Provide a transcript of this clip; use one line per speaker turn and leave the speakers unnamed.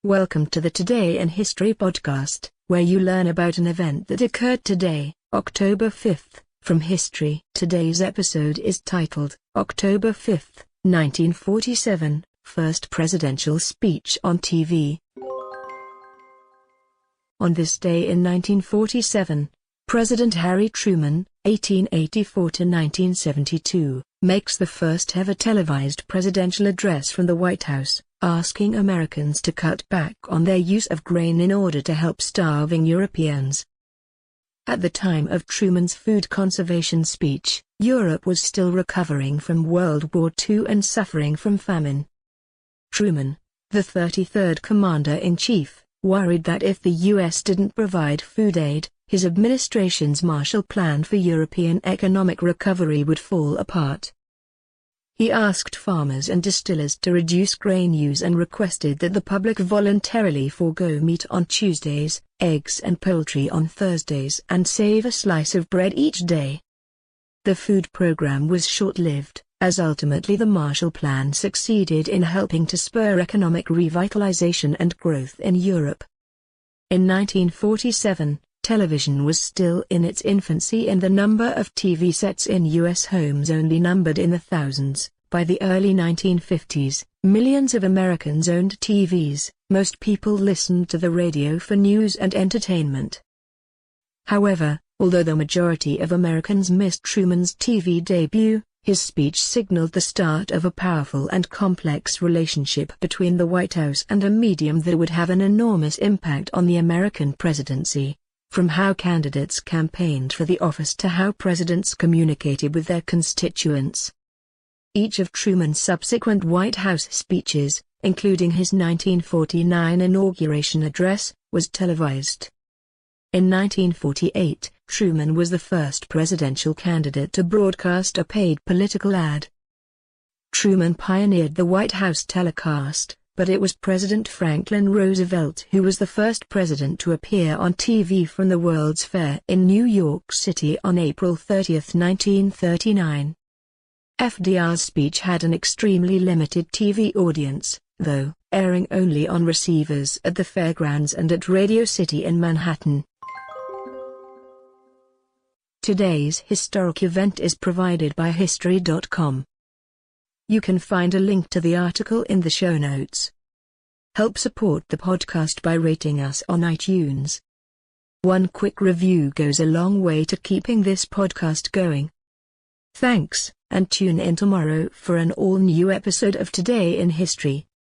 Welcome to the Today in History podcast, where you learn about an event that occurred today, October 5th, from history. Today's episode is titled, October 5th, 1947, First Presidential Speech on TV. On this day in 1947, President Harry Truman, 1884–1972, makes the first ever televised presidential address from the White House, asking Americans to cut back on their use of grain in order to help starving Europeans. At the time of Truman's food conservation speech, Europe was still recovering from World War II and suffering from famine. Truman, the 33rd Commander-in-Chief, worried that if the U.S. didn't provide food aid, his administration's Marshall Plan for European economic recovery would fall apart. He asked farmers and distillers to reduce grain use and requested that the public voluntarily forgo meat on Tuesdays, eggs and poultry on Thursdays, and save a slice of bread each day. The food program was short-lived, as ultimately the Marshall Plan succeeded in helping to spur economic revitalization and growth in Europe. In 1947, television was still in its infancy and the number of TV sets in U.S. homes only numbered in the thousands. By the early 1950s, millions of Americans owned TVs. Most people listened to the radio for news and entertainment. However, although the majority of Americans missed Truman's TV debut, his speech signaled the start of a powerful and complex relationship between the White House and a medium that would have an enormous impact on the American presidency. From how candidates campaigned for the office to how presidents communicated with their constituents. Each of Truman's subsequent White House speeches, including his 1949 inauguration address, was televised. In 1948, Truman was the first presidential candidate to broadcast a paid political ad. Truman pioneered the White House telecast, but it was President Franklin Roosevelt who was the first president to appear on TV from the World's Fair in New York City on April 30, 1939. FDR's speech had an extremely limited TV audience, though, airing only on receivers at the fairgrounds and at Radio City in Manhattan. Today's historic event is provided by History.com. You can find a link to the article in the show notes. Help support the podcast by rating us on iTunes. One quick review goes a long way to keeping this podcast going. Thanks, and tune in tomorrow for an all-new episode of Today in History.